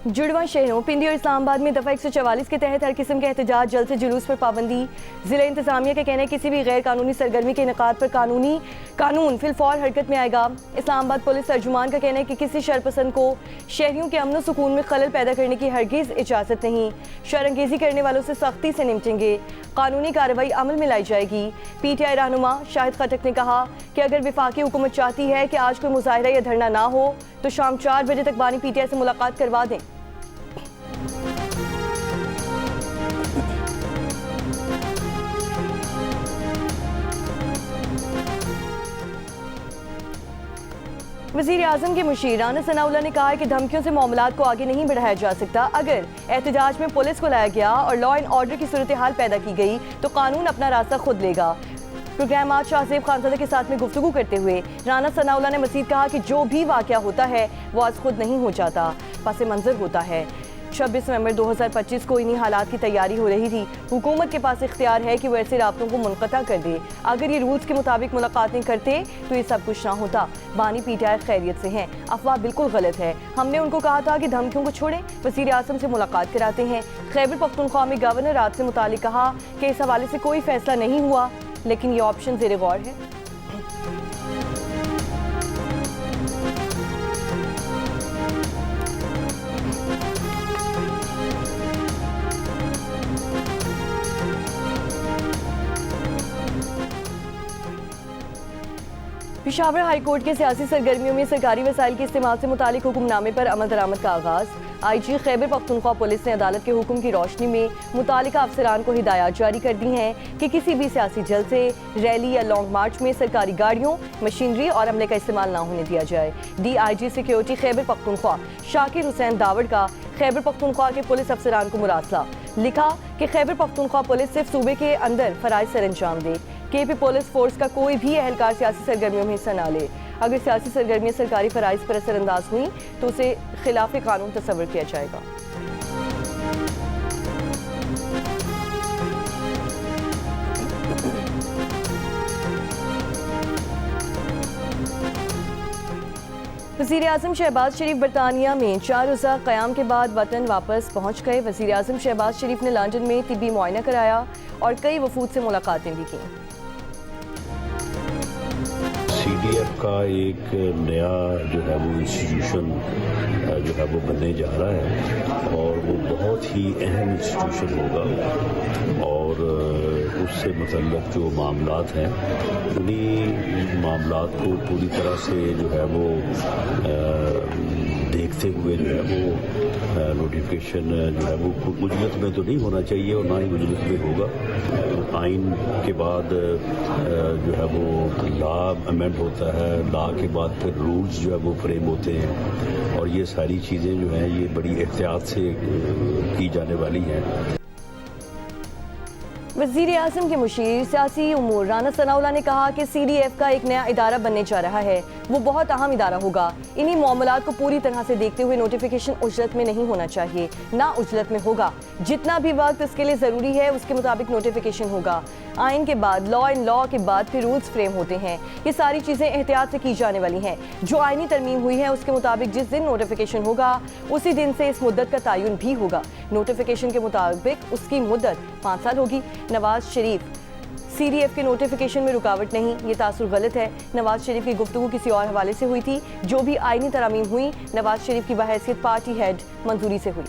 जुड़वा शहरों पिंडी और इस्लामाबाद में दफ़ा 144 के तहत हर किस्म के एहतजाज, जल्द से जुलूस पर पाबंदी। ज़िला इंतजामिया का कहना है किसी भी गैर कानूनी सरगर्मी के इनेकाद पर कानून फिलफौर हरकत में आएगा। इस्लामाबाद पुलिस तर्जुमान का कहना है कि किसी शरपसंद को शहरियों के अमन सुकून में खलल पैदा करने की हरगिज़ इजाज़त नहीं। शरअंगेज़ी करने वालों से सख्ती से निपटेंगे। कानूनी कार्रवाई अमल में लाई जाएगी। PTI रहनुमा शाहिद खटक ने कहा कि अगर वफाकी हुकूमत चाहती है कि आज कोई मुजाहिरा या धरना ना हो तो शाम 4 बजे तक बानी PTI से मुलाकात करवा दें। वज़ीर आज़म के मुशीर राना सनाउल्लाह ने कहा है कि धमकियों से मामलात को आगे नहीं बढ़ाया जा सकता। अगर एहतजाज में पुलिस को लाया गया और लॉ एंड ऑर्डर की सूरत हाल पैदा की गई तो कानून अपना रास्ता खुद लेगा। प्रोग्राम आज शाहजेब खानजादा के साथ में गुफ्तगू करते हुए राना सनाउल्लाह ने मज़ीद कहा कि जो भी वाक़या होता है वो आज खुद नहीं हो जाता, पस मंज़र होता है। 26 नवंबर 2025 को इन्हीं हालात की तैयारी हो रही थी। हुकूमत के पास इख्तियार है कि वो ऐसे राब्तों को मुनक़ता कर दे। अगर ये रूल्स के मुताबिक मुलाकात नहीं करते तो ये सब कुछ ना होता। बानी PTI खैरियत से हैं, अफवाह बिल्कुल गलत है। हमने उनको कहा था कि धमकियों को छोड़ें, वज़ीर आज़म से मुलाकात कराते हैं। खैबर पख्तूनख्वा में गवर्नर रात से मुतालिक कहा कि इस हवाले से कोई फैसला नहीं हुआ, लेकिन ये ऑप्शन ज़ेर गौर है। पेशावर हाई कोर्ट के सियासी सरगर्मियों में सरकारी वसाइल के इस्तेमाल से मुतालिक हुक्मनामे पर अमल दरामद का आगाज़। IG खैबर पख्तूनख्वा पुलिस ने अदालत के हुक्म की रोशनी में मुतालिका अफसरान को हिदायत जारी कर दी हैं कि किसी भी सियासी जलसे, रैली या लॉन्ग मार्च में सरकारी गाड़ियों, मशीनरी और अमले का इस्तेमाल ना होने दिया जाए। DIG सिक्योरिटी खैबर पख्तूनख्वा शाकिर हुसैन दावड़ का खैबर पख्तूनख्वा के पुलिस अफसरान को मुरासला। लिखा कि खैबर पख्तूनख्वा पुलिस सिर्फ सूबे के अंदर फ़राइज़ सर अंजाम दे। KP पुलिस फोर्स का कोई भी एहलकार सियासी सरगर्मियों में हिस्सा ना ले। अगर सियासी सरगर्मियाँ सरकारी फ़राइज़ पर असरअंदाज हुई तो उसे खिलाफ कानून तस्वर किया जाएगा। वज़ीर आज़म शहबाज शरीफ बरतानिया में 4 रोज़ा क़याम के बाद वतन वापस पहुँच गए। वज़ीर आज़म शहबाज शरीफ ने लंदन में तिब्बी मुआयना कराया और कई वफूद से मुलाकातें भी की। CDF का एक नया जो है वो इंस्टीट्यूशन जो है वो बनने जा रहा है और वो बहुत ही अहम इंस्टीट्यूशन होगा और उससे मतलब जो मामलात हैं उन्हीं मामलात को पूरी तरह से जो है वो देखते हुए जो है वो नोटिफिकेशन जो है वो मुजलत में तो नहीं होना चाहिए और ना ही मुजलत में होगा। आइन के बाद जो है वो लॉ अमेंड होता है, लॉ के बाद फिर रूल्स जो है वो फ्रेम होते हैं और ये सारी चीज़ें जो हैं ये बड़ी एहतियात से की जाने वाली हैं। वज़ीर आज़म के मुशीर सियासी उमूर राना सनाउल्लाह ने कहा कि CDF का एक नया इदारा बनने जा रहा है। वो बहुत अहम इदारा होगा। इन्हीं मामलात को पूरी तरह से देखते हुए नोटिफिकेशन उजलत में नहीं होना चाहिए, ना उजलत में होगा। जितना भी वक्त इसके लिए ज़रूरी है उसके मुताबिक नोटिफिकेशन होगा। आइन के बाद लॉ एंड लॉ के बाद फिर रूल्स फ्रेम होते हैं। ये सारी चीज़ें एहतियात से की जाने वाली हैं। जो आइनी तरमीम हुई है उसके मुताबिक जिस दिन नोटिफिकेशन होगा उसी दिन से इस मुद्दत का तयन भी होगा। नोटिफिकेशन के मुताबिक उसकी मुद्दत 5 साल होगी। नवाज शरीफ CDF के नोटिफिकेशन में रुकावट नहीं, ये तासुर गलत है। नवाज शरीफ की गुफ्तगू किसी और हवाले से हुई थी। जो भी आइनी तरमीम हुई नवाज शरीफ की बहैसियत पार्टी हेड मंजूरी से हुई।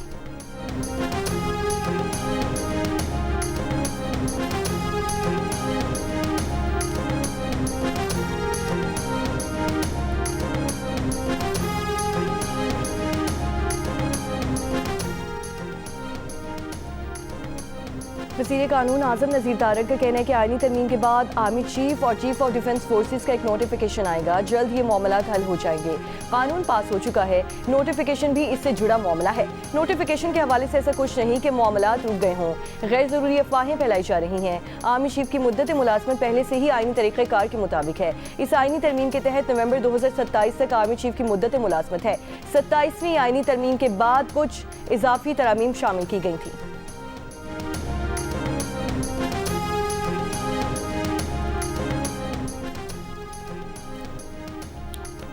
वज़ीर कानून आज़म नज़ीर तारक का कहना है कि आइनी तरमीम के बाद आर्मी चीफ और चीफ ऑफ डिफेंस फोर्सेस का एक नोटिफिकेशन आएगा। जल्द ये मामलात हल हो जाएंगे। कानून पास हो चुका है, नोटिफिकेशन भी इससे जुड़ा मामला है। नोटिफिकेशन के हवाले से ऐसा कुछ नहीं कि मामलात रुक गए हों। गैर ज़रूरी अफवाहें फैलाई जा रही हैं। आर्मी चीफ की मुद्दत मुलाजमत पहले से ही आइनी तरीक़ेकार के मुताबिक है। इस आइनी तरमीम के तहत नवंबर 2027 तक आर्मी चीफ की मुद्दत मुलाजमत है। 27वीं आइनी तरमीम के बाद कुछ इजाफी तरमीम शामिल की गई थी।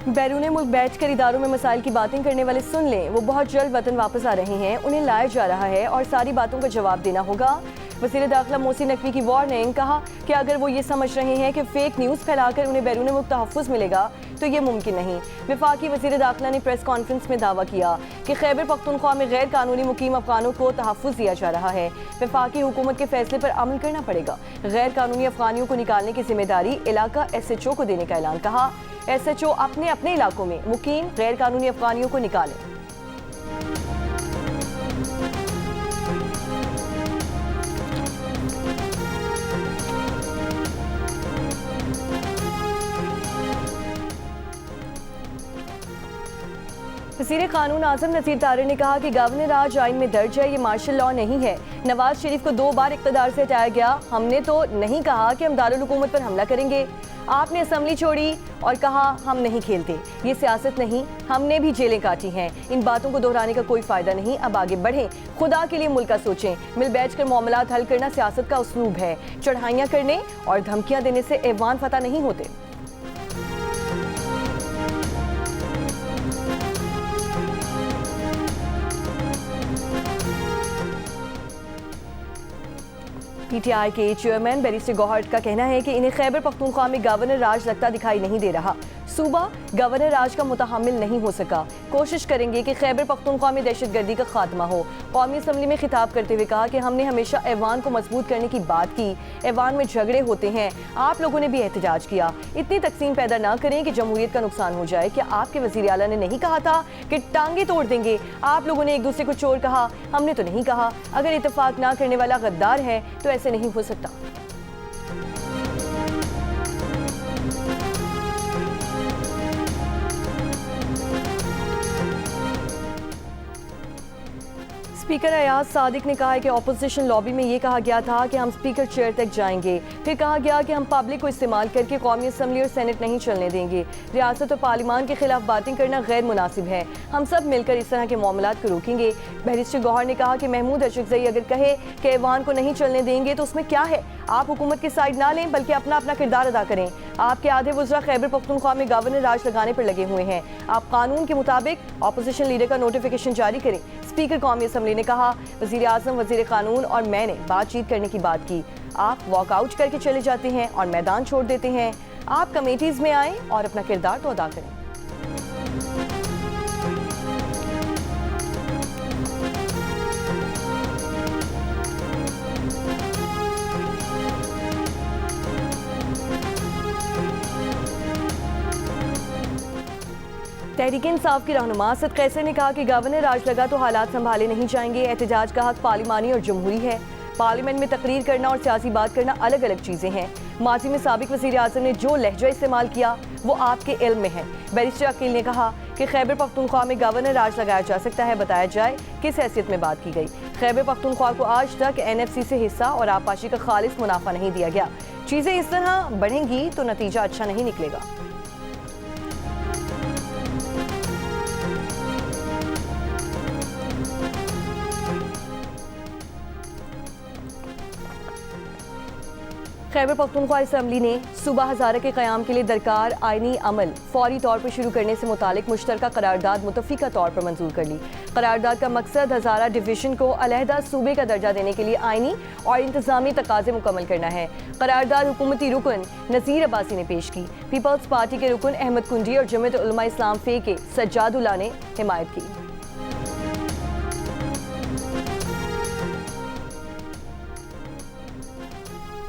बैरून मुल्क बैठकर इदारों में मसाइल की बातें करने वाले सुन लें, वो बहुत जल्द वतन वापस आ रहे हैं, उन्हें लाया जा रहा है और सारी बातों का जवाब देना होगा। वज़ीर दाखिला मोहसिन नकवी की वार्निंग, कहा कि अगर वो ये समझ रहे हैं कि फेक न्यूज़ फैलाकर उन्हें बैरून मुल्क तहफ़्फ़ुज़ मिलेगा तो ये मुमकिन नहीं। वफाकी वज़ीर दाखिला ने प्रेस कॉन्फ्रेंस में दावा किया कि खैबर पख्तूनख्वा में गैर कानूनी मुकीम अफ़गानों को तहफ़्फ़ुज़ दिया जा रहा है। वफाकी हुकूमत के फैसले पर अमल करना पड़ेगा। गैर कानूनी अफ़गानियों को निकालने की जिम्मेदारी इलाका SHO को देने का ऐलान। कहा SHO अपने अपने इलाकों में मुकीम गैर कानूनी अफ़गानियों को निकालें। वज़ीर कानून आज़म नज़ीर तारिर ने कहा कि गवर्नर राज आइन में दर्ज है, ये मार्शल लॉ नहीं है। नवाज शरीफ को 2 बार इक़्तिदार से हटाया गया, हमने तो नहीं कहा कि हम दारुल हुकूमत पर हमला करेंगे। आपने असम्बली छोड़ी और कहा हम नहीं खेलते, ये सियासत नहीं, हमने भी जेलें काटी हैं। इन बातों को दोहराने का कोई फ़ायदा नहीं, अब आगे बढ़ें, खुदा के लिए मुल्क का सोचें। मिल बैठ कर मामलात हल करना सियासत का उसलूब है, चढ़ाइयाँ करने और धमकियाँ देने से ऐवान फतह नहीं होते। PTI के चेयरमैन बैरिस्टर गौहर का कहना है कि इन्हें खैबर पख्तूनख्वा में गवर्नर राज लगता दिखाई नहीं दे रहा। सूबा गवर्नर राज का मुतहम्मिल नहीं हो सका। कोशिश करेंगे कि खैबर पख्तूनख्वा में दहशतगर्दी का खात्मा हो। कौमी असम्बली में खिताब करते हुए कहा कि हमने हमेशा ऐवान को मजबूत करने की बात की। ऐवान में झगड़े होते हैं, आप लोगों ने भी एहतजाज किया। इतनी तकसीम पैदा ना करें कि जमहूरियत का नुकसान हो जाए। क्या आपके वज़ीर आला ने नहीं कहा था कि टांगे तोड़ देंगे? आप लोगों ने एक दूसरे को चोर कहा, हमने तो नहीं कहा। अगर इत्तेफाक ना करने वाला गद्दार है तो ऐसे नहीं हो सकता। स्पीकर अयाज सादिक ने कहा है कि ऑपोजिशन लॉबी में ये कहा गया था कि हम स्पीकर चेयर तक जाएंगे, फिर कहा गया कि हम पब्लिक को इस्तेमाल करके कौमी असम्बली और सेनेट नहीं चलने देंगे। रियासत और पार्लिमान के खिलाफ बातें करना गैर मुनासिब है, हम सब मिलकर इस तरह के मामलात को रोकेंगे। बैरिस्टर गौहर ने कहा कि महमूद अशरफजई अगर कहे कि ऐवान को नहीं चलने देंगे तो उसमें क्या है, आप हुकूमत की साइड ना लें बल्कि अपना अपना किरदार अदा करें। आपके आधे वज़रा खैबर पख्तूनख्वा में गवर्नर राज लगाने पर लगे हुए हैं। आप कानून के मुताबिक ऑपोजिशन लीडर का नोटिफिकेशन जारी करें। स्पीकर कौमी असम्बली ने कहा वज़ीर आज़म, वज़ीर कानून और मैंने बातचीत करने की बात की। आप वॉकआउट करके चले जाते हैं और मैदान छोड़ देते हैं। आप कमेटीज़ में आएँ और अपना किरदार तो अदा करें। तहरीक इंसाफ की रहनुमा असद कैसर ने कहा कि गवर्नर राज लगा तो हालात संभाले नहीं जाएंगे। एहतजाज का हक पार्लिमानी और जमहूरी है। पार्लियामेंट में तकरीर करना और सियासी बात करना अलग अलग चीज़ें हैं। माजी में साबिक वज़ीर आज़म ने जो लहजा इस्तेमाल किया वो आपके इल्म में है। बैरिस्टर अकील ने कहा कि खैबर पख्तूनख्वा में गवर्नर राज लगाया जा सकता है, बताया जाए किस हैसियत में बात की गई। खैबर पख्तूनख्वा को आज तक NFC से हिस्सा और आबपाशी का खालिस मुनाफा नहीं दिया गया। चीज़ें इस तरह बढ़ेंगी तो नतीजा अच्छा नहीं निकलेगा। खैबर पख्तूनख्वा असम्बली ने सूबा हज़ारा के क़याम के लिए दरकार आइनी अमल फौरी तौर पर शुरू करने से मुतालिक मुश्तरका करारदाद मुतफ़िका तौर पर मंजूर कर ली। करारदाद का मकसद हज़ारा डिवीज़न को अलहदा सूबे का दर्जा देने के लिए आइनी और इंतज़ामी तकाज़े मुकम्मल करना है। करारदाद हुकूमती रुकन नज़ीर अब्बासी ने पेश की। पीपल्स पार्टी के रुकन अहमद कुंडी और जमीयत उलमा इस्लाम फ़े के सज्जादुल्लाह ने हिमायत की।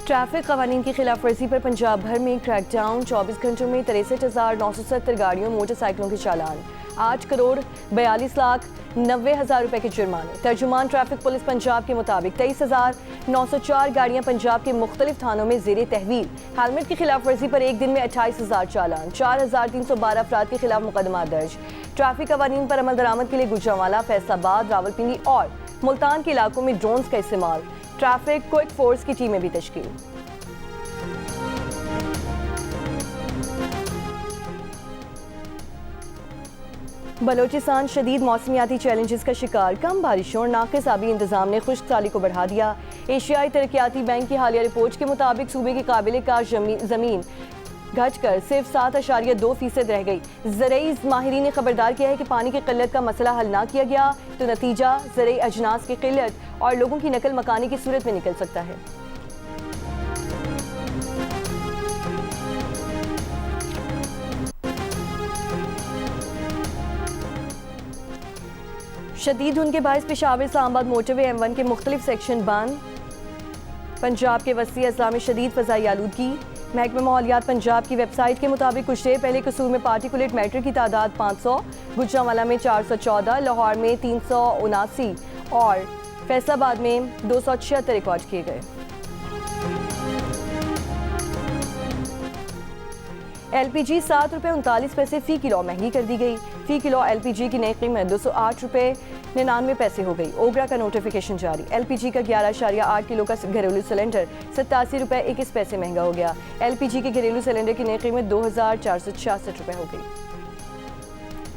ट्रैफिक कवानीन की खिलाफ वर्जी पर पंजाब भर में क्रैकडाउन। 24 घंटों में 63,970 गाड़ियों मोटरसाइकिलों के चालान, 8,42,90,000 रुपए के जुर्माने। तर्जुमान ट्रैफिक पुलिस पंजाब के मुताबिक 23,904 गाड़ियां पंजाब के मुख्तलिफ थानों में ज़ेरे तहवील। हेलमेट की खिलाफ वर्जी पर एक दिन में 28,000 चालान, 4,312 अफराद के खिलाफ मुकदमा दर्ज। ट्रैफिक कवानीन पर अमल दरामद के लिए गुजरांवाला, फैसलाबाद, रावलपिंडी और मुल्तान के इलाकों में ड्रोन्स का इस्तेमाल। ट्रैफिक क्विक फोर्स की टीमें भी तश्कील। बलोचिस्तान शदीद मौसमियाती चैलेंजेस का शिकार। कम बारिशों और नाक़िस आबी इंतजाम ने खुश्क साली को बढ़ा दिया। एशियाई तरक्याती बैंक की हालिया रिपोर्ट के मुताबिक सूबे की काबिल कार ज़मीन घटकर सिर्फ 7.2% रह गई। ज़रई माहिरीन ने खबरदार किया है कि पानी की किल्लत का मसला हल ना किया गया तो नतीजा ज़रई अजनास की किल्लत और लोगों की नकल मकानी की सूरत में निकल सकता है। शदीद धुंध के बायस पेशावर इस्लामाबाद मोटरवे M1 के मुख्तलिफ सेक्शन बंद। पंजाब के वसी अजला में शदीद फ़ज़ाई आलूदगी। महकमा माहौलियात पंजाब की वेबसाइट के मुताबिक कुछ देर पहले कसूर में पार्टिकुलेट मैटर की तादाद 500, गुजरांवाला में 414, लाहौर में 379 और फैसलाबाद में 276 रिकॉर्ड किए गए। LPG 7 रुपये 39 पैसे फ़ी किलो महंगी कर दी गई। फ़ी किलो LPG की नई कीमत 208 रुपये 99 पैसे हो गई। ओगरा का नोटिफिकेशन जारी। LPG का 11.8 किलो का घरेलू सिलेंडर 87 रुपये 21 पैसे महंगा हो गया। LPG के घरेलू सिलेंडर की नई कीमत 2466 रुपये हो गई।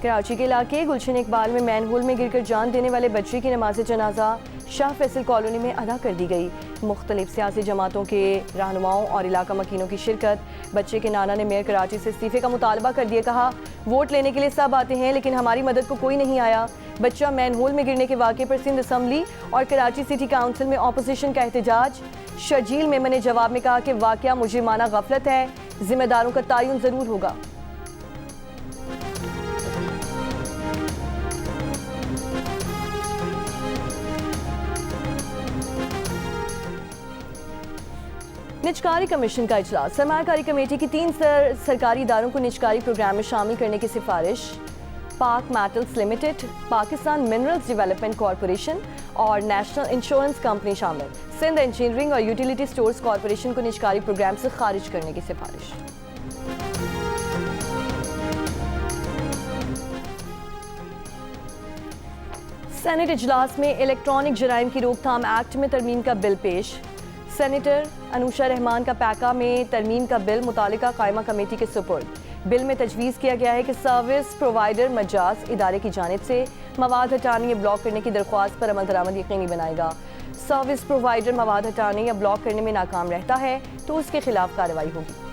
कराची के इलाके गुलशन इकबाल में मैनहोल में गिरकर जान देने वाले बच्चे की नमाज जनाजा शाह फैसल कॉलोनी में अदा कर दी गई। मुख्तलिफ सियासी जमातों के रहनुमाओं और इलाका मकीनों की शिरकत। बच्चे के नाना ने मेयर कराची से इस्तीफे का मुतालबा कर दिया। कहा, वोट लेने के लिए सब आते हैं लेकिन हमारी मदद को कोई नहीं आया। बच्चा मैनहोल में गिरने के वाक़े पर सिंध असम्बली और कराची सिटी काउंसिल में अपोजिशन का एहतजाज। शर्जील मेमन ने जवाब में कहा कि वाक़या मुजरिमाना गफलत है, जिम्मेदारों का तयन ज़रूर होगा। निजकारी कमीशन का इजलास। सरमायाकारी कमेटी की 3 सरकारी इदारों को निजकारी प्रोग्राम में शामिल करने की सिफारिश। पाक metals limited, Pakistan minerals development corporation और नेशनल इंश्योरेंस कंपनी शामिल। सिंध इंजीनियरिंग और यूटिलिटी स्टोर्स कॉरपोरेशन को निजकारी प्रोग्राम से खारिज करने की सिफारिश। सेनेट इजलास में इलेक्ट्रॉनिक जराइम की रोकथाम एक्ट में तरमीम का बिल पेश। सेनेटर अनुशा रहमान का पैका में तरमीम का बिल मुतालिका कायमा कमेटी के सुपुर्द। बिल में तजवीज़ किया गया है कि सर्विस प्रोवाइडर मजाज इदारे की जानिब से मवाद हटाने या ब्लॉक करने की दरख्वास्त पर अमल दरामद यकीनी बनाएगा। सर्विस प्रोवाइडर मवाद हटाने या ब्लॉक करने में नाकाम रहता है तो उसके खिलाफ कार्रवाई होगी।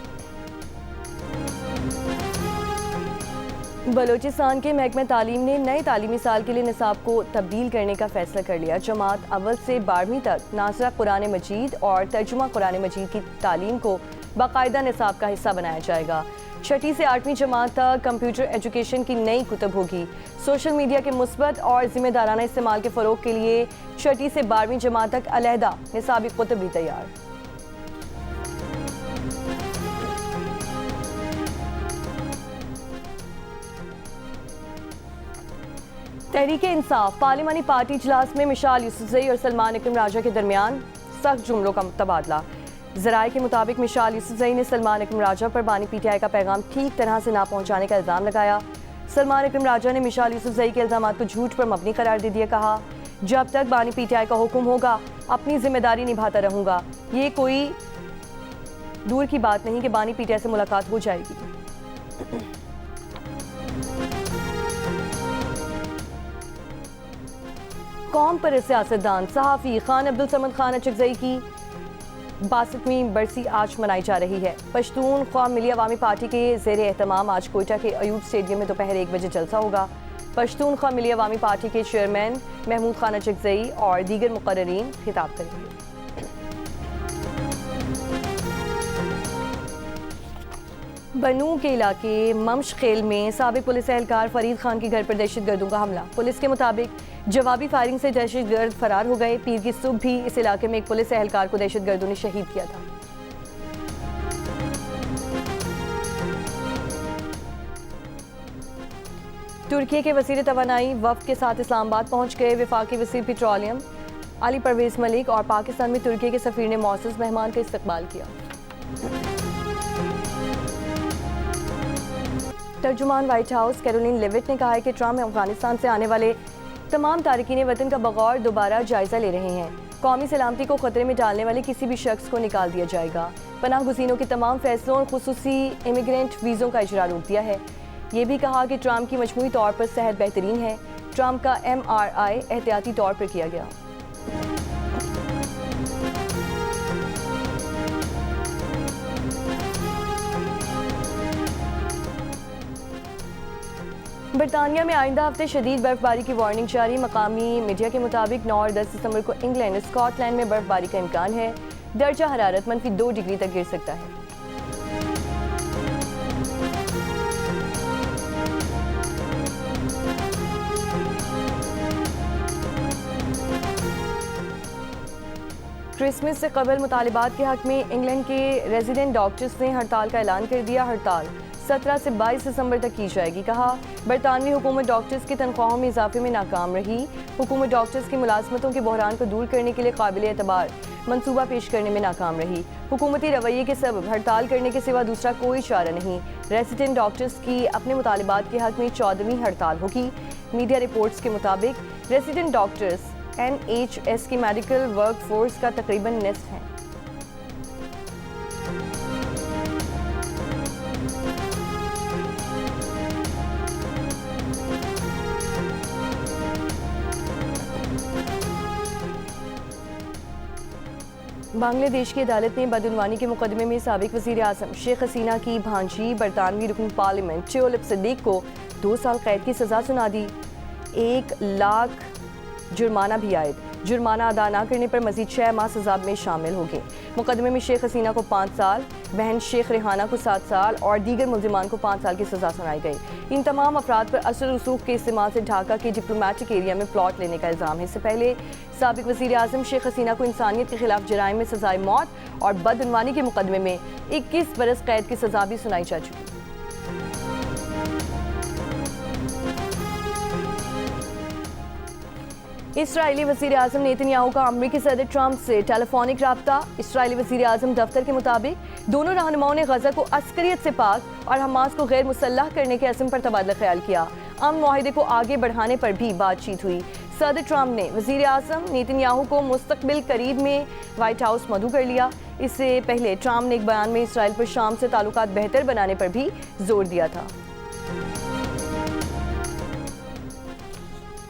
बलोचिस्तान के महकमा तालीम ने नए तालीमी साल के लिए निसाब को तब्दील करने का फैसला कर लिया। जमात अव्वल से 12वीं तक नाज़रा कुरान मजीद और तर्जुमा कुरान मजीद की तालीम को बाकायदा निसाब का हिस्सा बनाया जाएगा। 6ठी से 8वीं जमात तक कंप्यूटर एजुकेशन की नई कुतब होगी। सोशल मीडिया के मुस्बत और जिम्मेदाराना इस्तेमाल के फ़रोग के लिए 6ठी से 12वीं जमात तक अलहदा निसाबी कुतब भी तैयार। तहरीक इंसाफ पार्लिमानी पार्टी इजलास में मिशाल यूसुफजई और सलमान इकरम राजा के दरमियान सख्त जुमलों का तबादला। ज़राए के मुताबिक मिशाल यूसुफजई ने सलमान इकरम राजा पर बानी PTI का पैगाम ठीक तरह से ना पहुँचाने का इल्ज़ाम लगाया। सलमान इकरम राजा ने मिशाल यूसुफजई के इल्ज़ाम को झूठ पर मबनी करार दे दिया। कहा, जब तक बानी PTI का हुक्म होगा अपनी जिम्मेदारी निभाता रहूँगा। ये कोई दूर की बात नहीं कि बानी PTI से मुलाकात हो जाएगी। कौम पर सियासतदान सहाफ़ी खान अब्दुल समद खान अचकज़ई की 62वीं बरसी आज मनाई जा रही है। पश्तून ख्वाम मिली अवामी पार्टी के ज़ेर एहतमाम आज कोयटा के अयूब स्टेडियम में दोपहर 1 बजे जलसा होगा। पश्तून ख्वाम मिली अवामी पार्टी के चेयरमैन महमूद खान अचकज़ई और दीगर मुकर्ररीन खिताब करेंगे। बनू के इलाके ममशखेल में साबिक पुलिस एहलकार फरीद खान के घर पर दहशतगर्दों का हमला। पुलिस के मुताबिक जवाबी फायरिंग से दहशतगर्द फरार हो गए। पीर की सुबह भी इस इलाके में एक पुलिस एहलकार को दहशतगर्दों ने शहीद किया था। तुर्की के वज़ीर तवानाई वफ़द के साथ इस्लामाबाद पहुंच गए। वफाकी वज़ीर पेट्रोलियम अली परवेज़ मलिक और पाकिस्तान में तुर्की के सफ़ीर ने मौसूस मेहमान का इस्तकबाल किया। तर्जुमान व्हाइट हाउस कैरोलिन लेविट ने कहा है कि ट्रंप अफगानिस्तान से आने वाले तमाम तारकीन वतन का बगौर दोबारा जायजा ले रहे हैं। कौमी सलामती को खतरे में डालने वाले किसी भी शख्स को निकाल दिया जाएगा। पनाह गुज़ीनों के तमाम फैसलों और खुसूसी इमिग्रेंट वीज़ों का इजरा रोक दिया है। ये भी कहा कि ट्रंप की मजमूई तौर पर सेहत बेहतरीन है। ट्रंप का MRI एहतियाती तौर पर किया गया। बरतानिया में आइंदा हफ्ते शदीद बर्फबारी की वार्निंग जारी। मकामी मीडिया के मुताबिक 9 और 10 दिसंबर को इंग्लैंड स्कॉटलैंड में बर्फबारी का इम्कान है। दर्जा हरारत -2 डिग्री तक गिर सकता है। क्रिसमस से कबल मुतालिबात के हक में इंग्लैंड के रेजिडेंट डॉक्टर्स ने हड़ताल का ऐलान कर दिया। हड़ताल 17 से 22 दिसंबर तक की जाएगी। कहा, बरतानवी हुकूमत डॉक्टर्स की तनख्वाहों में इजाफे में नाकाम रही। हुकूमत डॉक्टर्स की मुलाजमतों के बहरान को दूर करने के लिए काबिल एतबार मंसूबा पेश करने में नाकाम रही। हुकूमती रवैये के सबब हड़ताल करने के सिवा दूसरा कोई चारा नहीं। रेजिडेंट डॉक्टर्स की अपने मुतालिबात के हक में 14वीं हड़ताल होगी। मीडिया रिपोर्ट्स के मुताबिक रेजिडेंट डॉक्टर्स NHS की मेडिकल वर्क फोर्स का तकरीबन निस्फ है। बांग्लादेश की अदालत ने बदउनवानी के मुकदमे में साबिक वज़ीर आज़म शेख हसीना की भांजी बरतानवी रुकन पार्लियामेंट टियोलिप सिद्दीक को 2 साल कैद की सज़ा सुना दी। 1 लाख जुर्माना भी आयद। जुर्माना अदा न करने पर मजीद 6 माह सज़ा में शामिल होंगे। मुकदमे में शेख हसीना को 5 साल, बहन शेख रेहाना को 7 साल और दीगर मुल्जिमान को 5 साल की सज़ा सुनाई गई। इन तमाम अफराद पर असर रसूख के इस्तेमाल से ढाका के डिप्लोमेटिक एरिया में प्लॉट लेने का इल्ज़ाम है। इससे पहले साबिक वज़ीर आज़म शेख हसीना को इंसानियत के खिलाफ जराइम में सज़ाए मौत और बदउनवानी के मुकदमे में 21 बरस कैद की सज़ा भी सुनाई जा चुकी। इसराइली वज़ीर आज़म नेतन्याहू का अमरीकी सदर ट्रंप से टेलीफोनिक रब्ता। इसराइली वज़ीर आज़म दफ्तर के मुताबिक दोनों रहनुमाओं ने गज़ा को अस्करियत से पाक और हमास को गैर मुसल्लह करने के अज़्म पर तबादला ख्याल किया। अमन मुआहिदे को आगे बढ़ाने पर भी बातचीत हुई। सदर ट्रंप ने वज़ीर आज़म नेतन्याहू को मुस्तकबिल करीब में व्हाइट हाउस मदऊ कर लिया। इससे पहले ट्रंप ने एक बयान में इसराइल पर शाम से ताल्लुकात बेहतर बनाने पर भी जोर दिया था।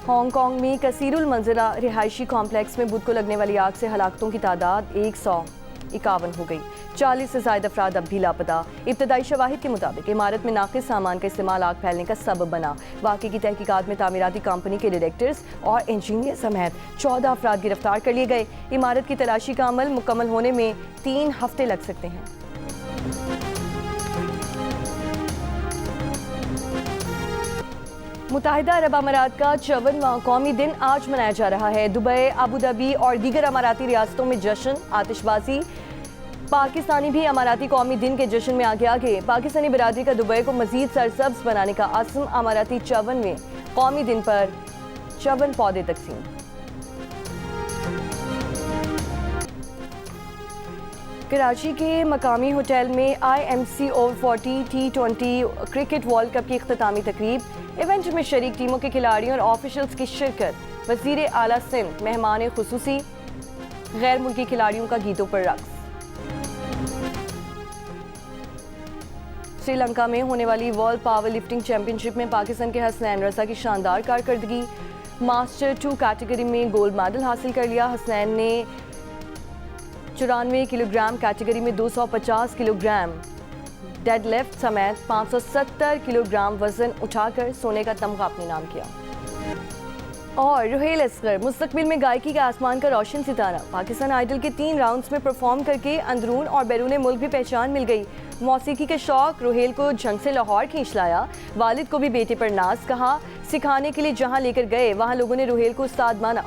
हांगकांग में कसीरुल मंजरा रिहायशी कॉम्प्लेक्स में बुध को लगने वाली आग से हलाकतों की तादाद 151 हो गई। 40 से ज़ायद अफराद अब भी लापता। इब्तदाई शवाहिद के मुताबिक इमारत में नाक़िस सामान का इस्तेमाल आग फैलने का सबब बना। वाक़े की तहकीकात में तामीराती कंपनी के डायरेक्टर्स और इंजीनियर समेत 14 अफराद गिरफ्तार कर लिए गए। इमारत की तलाशी का अमल मुकम्मल होने में 3 हफ्ते लग सकते हैं। मुत्तहिदा अरब अमारात का 54वां कौमी दिन आज मनाया जा रहा है। दुबई, अबू धाबी और दीगर अमाराती रियासतों में जश्न, आतिशबाजी। पाकिस्तानी भी अमाराती कौमी दिन के जश्न में आगे। पाकिस्तानी बरादरी का दुबई को मजीद सरसब्ज बनाने का अज़्म। अमाराती 54वें कौमी दिन पर 54 पौधे तकसीम। कराची के मकामी होटल में IMC over 40 T20 cricket world cup की इख्तितामी तकरीब। इवेंट में शरीक टीमों के खिलाड़ियों और ऑफिशियल्स की शिरकत। वज़ीर आला सिंध मेहमान खुसूसी। गैर मुल्की खिलाड़ियों का गीतों पर रक्स। श्रीलंका में होने वाली वर्ल्ड पावर लिफ्टिंग चैंपियनशिप में पाकिस्तान के हसनैन रजा की शानदार कारकर्दगी। मास्टर 2 कैटेगरी में गोल्ड मेडल हासिल कर लिया। हसनैन ने 94 किलोग्राम कैटेगरी में 250 किलोग्राम डेडलिफ्ट समेत 570 किलोग्राम वजन उठाकर सोने का तमगा अपने नाम किया। और रुहेल असगर मुस्तकबिल में गायकी के आसमान का रोशन सितारा। पाकिस्तान आइडल के 3 राउंड्स में परफॉर्म करके अंदरून और बैरून मुल्क भी पहचान मिल गई। मौसीकी के शौक रुहेल को झंग से लाहौर खींच लाया। वालिद को भी बेटे पर नाज। कहा, सिखाने के लिए जहां लेकर गए वहां लोगों ने रुहेल को उस्ताद माना।